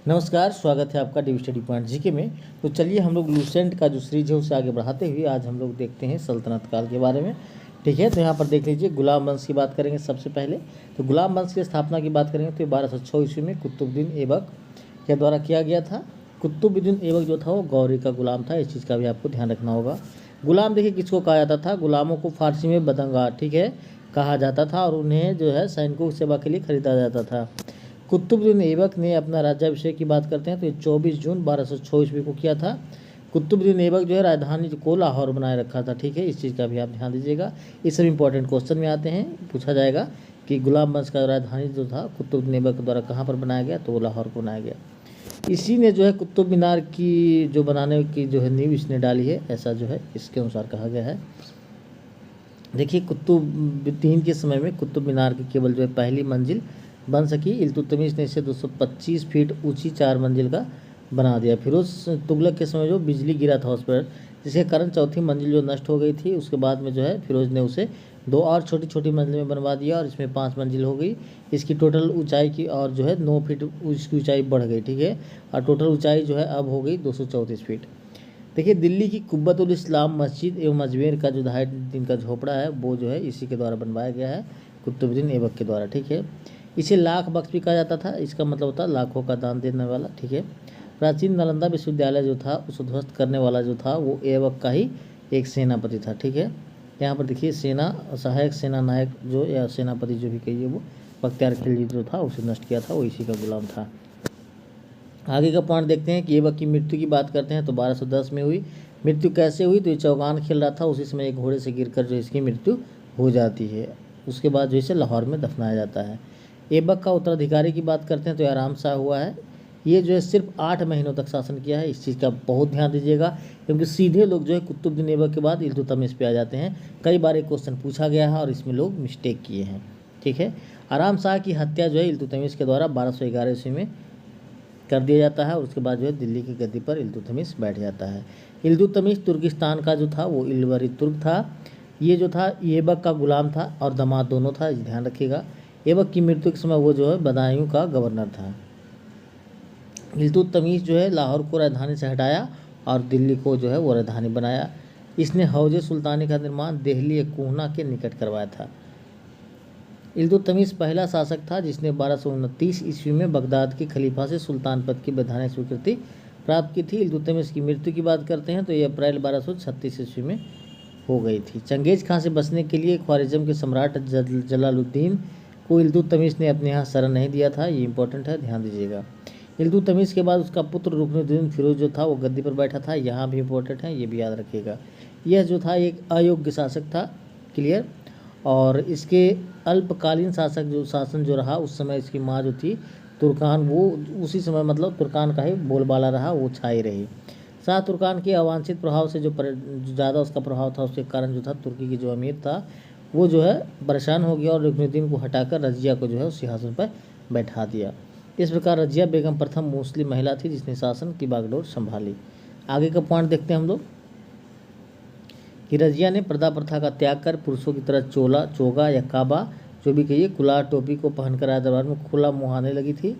नमस्कार, स्वागत है आपका डी स्टडी पॉइंट जीके में। तो चलिए हम लोग लूसेंट का जो सीरीज है उसे आगे बढ़ाते हुए आज हम लोग देखते हैं सल्तनत काल के बारे में। ठीक है, तो यहाँ पर देख लीजिए, गुलाम वंश की बात करेंगे सबसे पहले। तो गुलाम वंश की स्थापना की बात करेंगे तो 1206 ईस्वी में कुतुबुद्दीन ऐबक के द्वारा किया गया था। कुतुबुद्दीन ऐबक जो था वो गौरी का गुलाम था, इस चीज़ का भी आपको ध्यान रखना होगा। गुलाम देखिए किसको कहा जाता था, गुलामों को फारसी में बदंगा, ठीक है, कहा जाता था और उन्हें जो है सैनिकों की सेवा के लिए खरीदा जाता था। कुतुबुद्दीन ऐबक ने अपना राज्याभिषेक की बात करते हैं तो ये 24 जून 1206 ईस्वी को किया था। कुतुबुद्दीन ऐबक जो है राजधानी को लाहौर बनाए रखा था। ठीक है, इस चीज़ का भी आप ध्यान दीजिएगा, ये सब इंपॉर्टेंट क्वेश्चन में आते हैं, पूछा जाएगा कि गुलाम वंश का राजधानी जो था कुतुबुद्दीन ऐबक के द्वारा कहाँ पर बनाया गया, तो वो लाहौर को बनाया गया। इसी ने जो है कुतुब मीनार की जो बनाने की जो है नींव इसने डाली है, ऐसा जो है इसके अनुसार कहा गया है। देखिए, कुतुबुद्दीन के समय में कुतुब मीनार की केवल जो है पहली मंजिल बन सकी। इल्तुतमिश ने इसे 225 फीट ऊंची 4 मंजिल का बना दिया। फिरोज तुगलक के समय जो बिजली गिरा था उस पर, जिसके कारण चौथी मंजिल जो नष्ट हो गई थी, उसके बाद में जो है फिरोज ने उसे 2 और छोटी छोटी मंजिल में बनवा दिया और इसमें 5 मंजिल हो गई। इसकी टोटल ऊंचाई की और जो है 9 फीट इसकी ऊंचाई बढ़ गई। ठीक है, और टोटल ऊंचाई जो है अब हो गई 234 फीट। देखिए, दिल्ली की कुब्बतुल इस्लाम मस्जिद एवं अजमेर का जो 2.5 दिन का झोपड़ा है वो जो है इसी के द्वारा बनवाया गया है, कुतुबुद्दीन ऐबक के द्वारा। ठीक है, इसे लाख बख्श भी कहा जाता था, इसका मतलब होता है लाखों का दान देने वाला। ठीक है, प्राचीन नालंदा विश्वविद्यालय जो था उसे ध्वस्त करने वाला जो था वो ऐबक का ही एक सेनापति था। ठीक है, यहाँ पर देखिए सेना सहायक सेना नायक जो या सेनापति जो भी कहिए, वो बख्तियार खिलजी जो था उसे नष्ट किया था, वो इसी का गुलाम था। आगे का पॉइंट देखते हैं कि ऐबक की मृत्यु की बात करते हैं तो 1210 में हुई। मृत्यु कैसे हुई, तो ये चौगान खेल रहा था, उसी समय एक घोड़े से गिरकर जो इसकी मृत्यु हो जाती है। उसके बाद जो इसे लाहौर में दफनाया जाता है। ऐबक का उत्तराधिकारी की बात करते हैं तो आराम शाह हुआ है। ये जो है सिर्फ 8 महीनों तक शासन किया है, इस चीज़ का बहुत ध्यान दीजिएगा, क्योंकि सीधे लोग जो है कुतुबुद्दीन ऐबक के बाद इल्तुतमिश पे आ जाते हैं। कई बार एक क्वेश्चन पूछा गया है और इसमें लोग मिस्टेक किए हैं। ठीक है, आराम शाह की हत्या जो है इल्तुतमिश के द्वारा 1211 ईस्वी में कर दिया जाता है और उसके बाद जो है दिल्ली की गद्दी पर इल्तुतमिश बैठ जाता है। इल्तुतमिश तुर्किस्तान का जो था वो इलवरी तुर्क था। ये जो था ऐबक का गुलाम था और दामाद दोनों था, ध्यान रखिएगा। ऐबक की मृत्यु के समय वो जो है बदायूं का गवर्नर था। इल्तुतमिश जो है लाहौर को राजधानी से हटाया और दिल्ली को जो है वो राजधानी बनाया। इसने हौजे सुल्तानी का निर्माण दिल्ली कोहना के निकट करवाया था। इल्तुतमिश पहला शासक था जिसने 1229 ईस्वी में बगदाद के खलीफा से सुल्तान पद की वैधानिक स्वीकृति प्राप्त की थी। इल्तुतमिश की मृत्यु की बात करते हैं तो ये अप्रैल 1236 ईस्वी में हो गई थी। चंगेज खां से बचने के लिए ख्वारिज़म के सम्राट जलालुद्दीन को इल्तुतमिश ने अपने यहाँ शरण नहीं दिया था, ये इंपॉर्टेंट है, ध्यान दीजिएगा। इल्तुतमिश के बाद उसका पुत्र रुकनुद्दीन फिरोज जो था वो गद्दी पर बैठा था, यहाँ भी इंपॉर्टेंट है, ये भी याद रखिएगा। यह जो था एक अयोग्य शासक था, क्लियर। और इसके अल्पकालीन शासन जो रहा उस समय इसकी माँ जो थी तुर्कान, वो उसी समय मतलब तुर्कान का ही बोलबाला रहा, वो छाई रही। शाह तुर्कान के अवांछित प्रभाव से जो ज़्यादा उसका प्रभाव था, उसके कारण जो था तुर्की की जो अमीर था वो जो है परेशान हो गया और रुकनुद्दीन को हटाकर रजिया को जो है उस सिंहासन पर बैठा दिया। इस प्रकार रजिया बेगम प्रथम मुस्लिम महिला थी जिसने शासन की बागडोर संभाली। आगे का पॉइंट देखते हैं हम लोग कि रजिया ने पर्दा प्रथा का त्याग कर पुरुषों की तरह चोगा या काबा जो भी कहिए कुलार टोपी को पहनकर राज दरबार में खुला मुहाने लगी थी।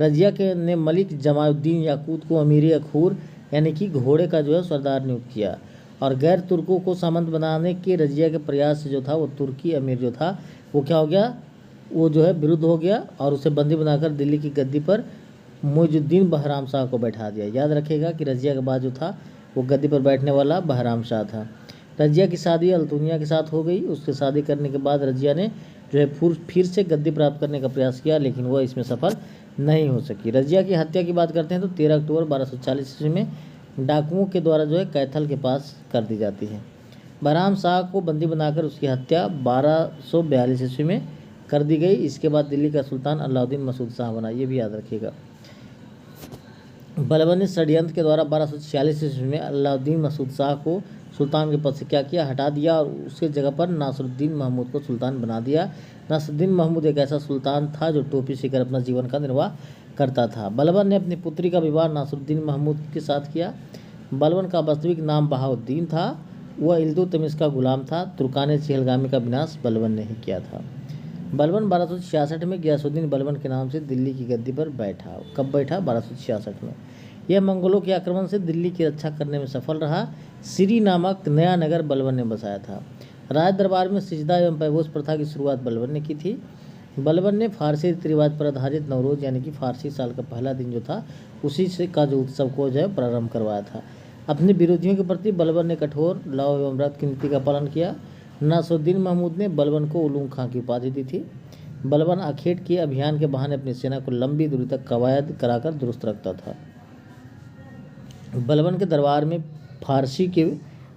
रजिया के ने मलिक जमाउद्दीन याकूत को अमीर अखूर यानी कि घोड़े का जो है सरदार नियुक्त किया और गैर तुर्कों को सामंत बनाने के रजिया के प्रयास से जो था वो तुर्की अमीर जो था वो क्या हो गया, वो जो है विरुद्ध हो गया और उसे बंदी बनाकर दिल्ली की गद्दी पर मुइजुद्दीन बहराम शाह को बैठा दिया। याद रखिएगा कि रजिया के बाद जो था वो गद्दी पर बैठने वाला बहराम शाह था। रजिया की शादी अल्तुनिया के साथ हो गई। उसके शादी करने के बाद रजिया ने जो है फिर से गद्दी प्राप्त करने का प्रयास किया, लेकिन वह इसमें सफल नहीं हो सकी। रजिया की हत्या की बात करते हैं तो 13 अक्टूबर 1240 ईस्वी में डाकुओं के द्वारा जो है कैथल के पास कर दी जाती है। बहराम शाह को बंदी बनाकर उसकी हत्या 1242 ईस्वी में कर दी गई। इसके बाद दिल्ली का सुल्तान अलाउद्दीन मसूद शाह बना, ये भी याद रखिएगा। बलबन षड्यंत्र के द्वारा 1246 ईस्वी में अलाउद्दीन मसूद शाह को सुल्तान के पद से क्या किया, हटा दिया और उसके जगह पर नासरुद्दीन महमूद को सुल्तान बना दिया। नासरुद्दीन महमूद एक ऐसा सुल्तान था जो टोपी सीकर अपना जीवन का निर्वाह करता था। बलबन ने अपनी पुत्री का विवाह नासरुद्दीन महमूद के साथ किया। बलबन का वास्तविक नाम बहाउद्दीन था, वह इल्तुतमिश का गुलाम था। तुर्कान चहलगामी का विनाश बलबन ने ही किया था। बलबन 1266 में गयासुद्दीन बलबन के नाम से दिल्ली की गद्दी पर बैठा। कब बैठा? 1266 में। यह मंगोलों के आक्रमण से दिल्ली की रक्षा करने में सफल रहा। सिरी नामक नया नगर बलबन ने बसाया था। राज दरबार में सिजदा एवं पैगोश प्रथा की शुरुआत बलबन ने की थी। बलबन ने फारसी रीति रिवाज पर आधारित नवरोज यानी कि फारसी साल का पहला दिन जो था उसी से का जो उत्सव को जो है प्रारंभ करवाया था। अपने विरोधियों के प्रति बलबन ने कठोर लव एवं व्रत की नीति का पालन किया। नासरुद्दीन महमूद ने बलबन को उलूम खां की उपाधि दी थी। बलबन आखेट के अभियान के बहाने अपनी सेना को लंबी दूरी तक कवायद कराकर दुरुस्त रखता था। बलबन के दरबार में फारसी के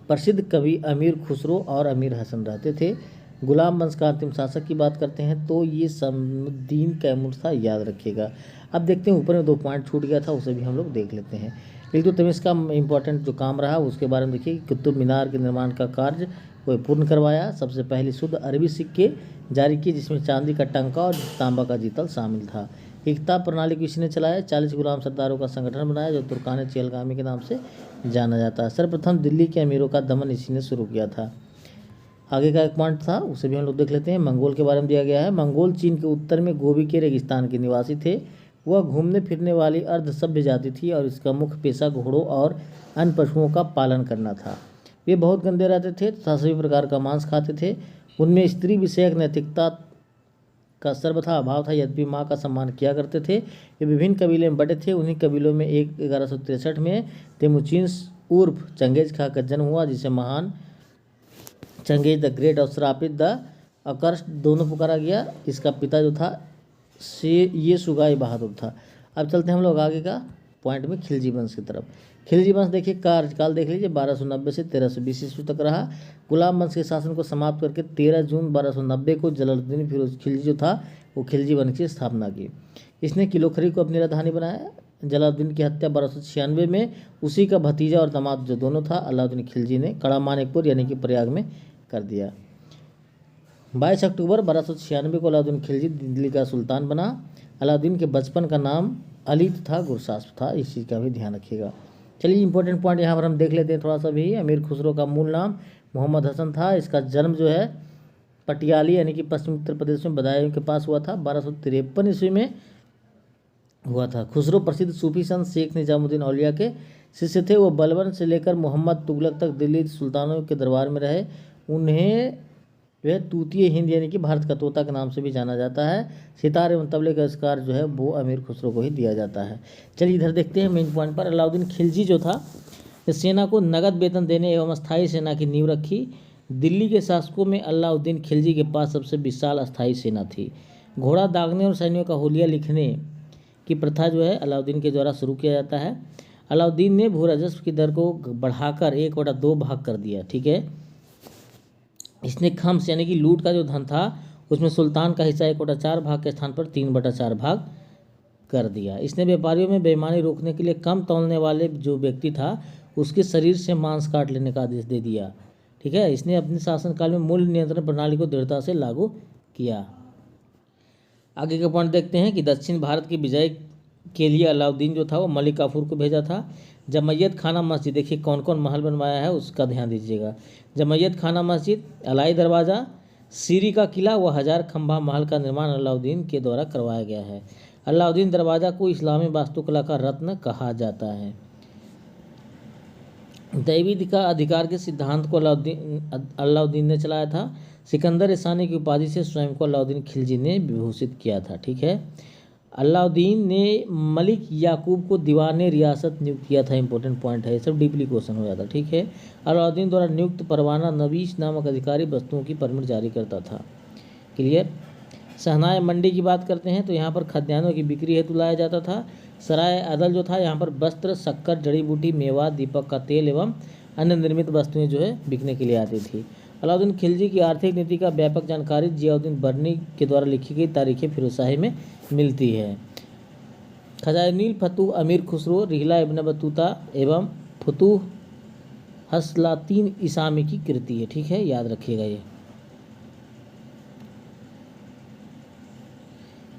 प्रसिद्ध कवि अमीर खुसरो और अमीर हसन रहते थे। गुलाम वंश का अंतिम शासक की बात करते हैं तो ये समउद्दीन कैमूर था, याद रखिएगा। अब देखते हैं ऊपर में 2 पॉइंट छूट गया था, उसे भी हम लोग देख लेते हैं। इल्तुतमिश का इम्पोर्टेंट जो काम रहा उसके बारे में देखिए। कुतुब मीनार के निर्माण का कार्य वो पूर्ण करवाया। सबसे पहले शुद्ध अरबी सिक्के जारी किए जिसमें चांदी का टंका और तांबा का जीतल शामिल था। एकता प्रणाली को इसने चलाया। 40 गुलाम सरदारों का संगठन बनाया जो तुर्कान चेलगामी के नाम से जाना जाता है। सर्वप्रथम दिल्ली के अमीरों का दमन इसी ने शुरू किया था। आगे का एक पॉइंट था उसे भी हम लोग देख लेते हैं। मंगोल के बारे में दिया गया है। मंगोल चीन के उत्तर में गोबी के रेगिस्तान के निवासी थे। वह घूमने फिरने वाली अर्ध सभ्य जाति थी और इसका मुख्य पेशा घोड़ों और अन्य पशुओं का पालन करना था। वे बहुत गंदे रहते थे तथा सभी प्रकार का मांस खाते थे। उनमें स्त्री विषयक नैतिकता का सर्वथा अभाव था, यद्यपि माँ का सम्मान किया करते थे। वे विभिन्न कबीले में बटे थे। उन्हीं कबीलों में 1163 में तेमुचिन उर्फ चंगेज खां का जन्म हुआ जिसे महान चंगेज द ग्रेट और श्रापित द अकर्ष्ट दोनों पुकारा गया। इसका पिता जो था ये सुगाई बहादुर था। अब चलते हैं हम लोग आगे का पॉइंट में खिलजी वंश की तरफ। खिलजी वंश देखिए कार्यकाल देख लीजिए 1290 से 1320 ईस्वी तक रहा। गुलाम वंश के शासन को समाप्त करके 13 जून 1290 को जलालुद्दीन फिरोज खिलजी जो था वो खिलजी वंश की स्थापना की। इसने किलोखरी को अपनी राजधानी बनाया। जलालुद्दीन की हत्या 1296 में उसी का भतीजा और दामाद जो दोनों था अलाउद्दीन खिलजी ने कड़ा मानिकपुर यानी कि प्रयाग में कर दिया। 22 अक्टूबर 1296 को अलाउद्दीन खिलजी दिल्ली का सुल्तान बना। अलाउद्दीन के बचपन का नाम अली तथा गुरसास्प था, इस चीज़ का भी ध्यान रखिएगा। चलिए इंपॉर्टेंट पॉइंट यहाँ पर हम देख लेते हैं थोड़ा सा भी। अमीर खुसरो का मूल नाम मोहम्मद हसन था। इसका जन्म जो है पटियाली यानी कि पश्चिम उत्तर प्रदेश में बदायूं के पास हुआ था। 1253 ईस्वी में हुआ था। खुसरो प्रसिद्ध सूफी संत शेख निजामुद्दीन औलिया के शिष्य थे। वो बलबन से लेकर मोहम्मद तुगलक तक दिल्ली सुल्तानों के दरबार में रहे। उन्हें जो है तूतीय हिंद यानी कि भारत का तोता के नाम से भी जाना जाता है। सितार एवं तबले का पुरस्कार जो है वो अमीर खुसरो को ही दिया जाता है। चलिए इधर देखते हैं मेन पॉइंट पर। अलाउद्दीन खिलजी जो था इस सेना को नगद वेतन देने एवं अस्थायी सेना की नींव रखी। दिल्ली के शासकों में अलाउद्दीन खिलजी के पास सबसे विशाल अस्थायी सेना थी। घोड़ा दागने और सैनिकों का हुलिया लिखने की प्रथा जो है अलाउद्दीन के द्वारा शुरू किया जाता है। अलाउद्दीन ने भू राजस्व की दर को बढ़ाकर 1/2 भाग कर दिया। ठीक है, इसने खम्स यानी कि लूट का जो धन था उसमें सुल्तान का हिस्सा 1/4 भाग के स्थान पर 3/4 भाग कर दिया। इसने व्यापारियों में बेईमानी रोकने के लिए कम तौलने वाले जो व्यक्ति था उसके शरीर से मांस काट लेने का आदेश दे दिया। ठीक है, इसने अपने शासनकाल में मूल्य नियंत्रण प्रणाली को दृढ़ता से लागू किया। आगे का पॉइंट देखते हैं कि दक्षिण भारत की विजय के लिए अलाउद्दीन जो था वो मलिक काफूर को भेजा था। जमैयत खाना मस्जिद, देखिए कौन कौन महल बनवाया है उसका ध्यान दीजिएगा। जमैयत खाना मस्जिद, अलाई दरवाज़ा, सीरी का किला व 1000 खंभा महल का निर्माण अलाउद्दीन के द्वारा करवाया गया है। अलाउद्दीन दरवाज़ा को इस्लामी वास्तुकला का रत्न कहा जाता है। दैवी का अधिकार के सिद्धांत को अलाउद्दीन ने चलाया था। सिकंदर ईसानी की उपाधि से स्वयं को अलाउद्दीन खिलजी ने विभूषित किया था। ठीक है, अलाउद्दीन ने मलिक याकूब को दीवान रियासत नियुक्त किया था। इंपॉर्टेंट पॉइंट है, सब डीपली क्वेश्चन हो जाता। ठीक है, अलाउद्दीन द्वारा नियुक्त परवाना नवीश नामक अधिकारी वस्तुओं की परमिट जारी करता था। क्लियर। शहनाई मंडी की बात करते हैं तो यहाँ पर खाद्यान्नों की बिक्री हेतु लाया जाता था। सराय अदल जो था यहाँ पर वस्त्र, शक्कर, जड़ी बूटी, मेवा, दीपक का तेल एवं अन्य निर्मित वस्तुएं जो है बिकने के लिए आती थी। अलाउद्दीन खिलजी की आर्थिक नीति का व्यापक जानकारी जियाउद्दीन बर्नी के द्वारा लिखी गई तारीख फिरोजशाही में मिलती है। खजानील फतूह अमीर खुसरो, रिहला इब्न बतूता एवं फतूह हसलातीन इसामी की कृति है। ठीक है, याद रखिएगा ये।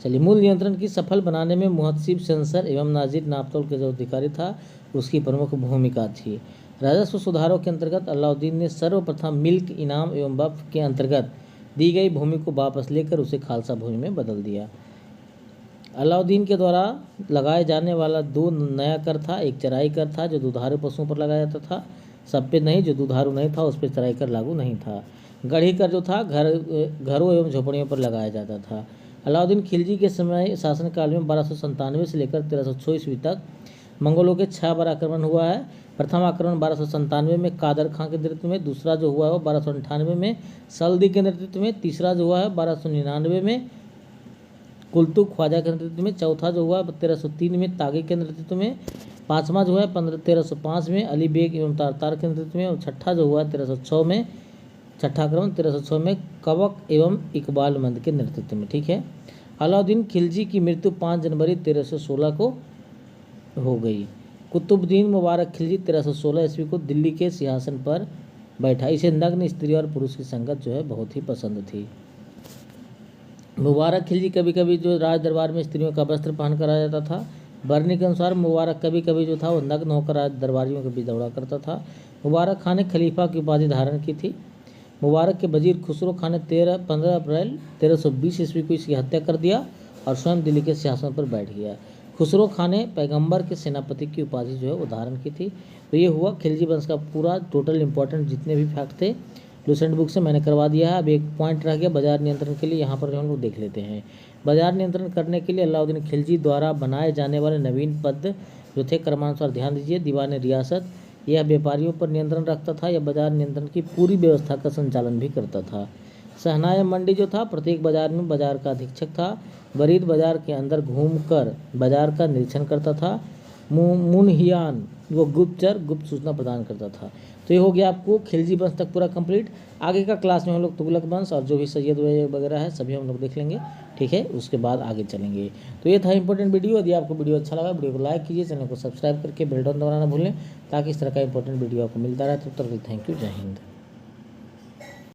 चलिए, मूल नियंत्रण की सफल बनाने में मुहतसिब सेंसर एवं नाजिर नापतोल के जो अधिकारी था उसकी प्रमुख भूमिका थी। राजस्व सुधारों के अंतर्गत अलाउद्दीन ने सर्वप्रथम मिल्क इनाम एवं वक्फ के अंतर्गत दी गई भूमि को वापस लेकर उसे खालसा भूमि में बदल दिया। अलाउद्दीन के द्वारा लगाए जाने वाला 2 नया कर था। एक चराई कर था जो दुधारू पशुओं पर लगाया जाता था, सब पे नहीं, जो दुधारू नहीं था उस पर चराई कर लागू नहीं था। गढ़ी कर जो था घरों एवं झोपड़ियों पर लगाया जाता था। अलाउद्दीन खिलजी के समय शासनकाल में 1297 से लेकर 1306 ईस्वी तक मंगोलों के 6 बार आक्रमण हुआ है। प्रथम आक्रमण 1297 में कादर खां के नेतृत्व में, दूसरा जो हुआ है वो 1298 में सल्दी के नेतृत्व में, तीसरा जो हुआ है 1299 में कुलतुग ख्वाजा के नेतृत्व में, चौथा जो हुआ 1303 में तागी के नेतृत्व में, पाँचवा जो है 1305 में अली बेग एवं तारतार के नेतृत्व में, और छठा जो हुआ 1306 में, छठा आक्रमण 1306 में कवक एवं इकबाल मंद के नेतृत्व में। ठीक है। अलाउद्दीन खिलजी की मृत्यु 5 जनवरी 1316 को हो गई। कुतुबुद्दीन मुबारक खिलजी 1316 ईस्वी को दिल्ली के सिंहासन पर बैठा। इसे नग्न स्त्री और पुरुष की संगत जो है बहुत ही पसंद थी। मुबारक खिलजी कभी कभी जो राज दरबार में स्त्रियों का वस्त्र पहन कर आ जाता था। बरनी के अनुसार मुबारक कभी कभी जो था वो नग्न होकर राज दरबारियों के बीच दौड़ा करता था। मुबारक खां ने खलीफा की उपाधि धारण की थी। मुबारक के वजीर खुसरो खां ने 15 अप्रैल 1320 ईस्वी को इसकी हत्या कर दिया और स्वयं दिल्ली के सिंहासन पर बैठ गया। खुसरो खां ने पैगंबर के सेनापति की उपाधि जो है वो धारण की थी। तो ये हुआ खिलजी वंश का पूरा टोटल इंपॉर्टेंट जितने भी फैक्ट थे लूसेंट बुक से मैंने करवा दिया है। अब एक पॉइंट रह गया बाजार नियंत्रण के लिए, यहाँ पर हम लोग देख लेते हैं। बाजार नियंत्रण करने के लिए अलाउद्दीन खिलजी द्वारा बनाए जाने वाले नवीन पद जो थे क्रमानुसार ध्यान दीजिए। दीवान रियासत, यह व्यापारियों पर नियंत्रण रखता था। यह बाजार नियंत्रण की पूरी व्यवस्था का संचालन भी करता था। सहनाया मंडी जो था प्रत्येक बाजार में बाजार का अधीक्षक था। वरीद बाजार के अंदर घूमकर बाजार का निरीक्षण करता था। मुनहियान वो गुप्तचर गुप्त सूचना प्रदान करता था। तो ये हो गया आपको खिलजी वंश तक पूरा कंप्लीट। आगे का क्लास में हम लोग तुगलक वंश और जो भी सैयद वगैरह है सभी हम लोग देख लेंगे। ठीक है, उसके बाद आगे चलेंगे। तो ये था इंपॉर्टेंट वीडियो। यदि आपको वीडियो अच्छा लगा वीडियो को लाइक कीजिए, चैनल को सब्सक्राइब करके बेल आइकन दबाना ना भूलें ताकि इस तरह का इंपॉर्टेंट वीडियो आपको मिलता रहे। तब तक थैंक यू, जय हिंद।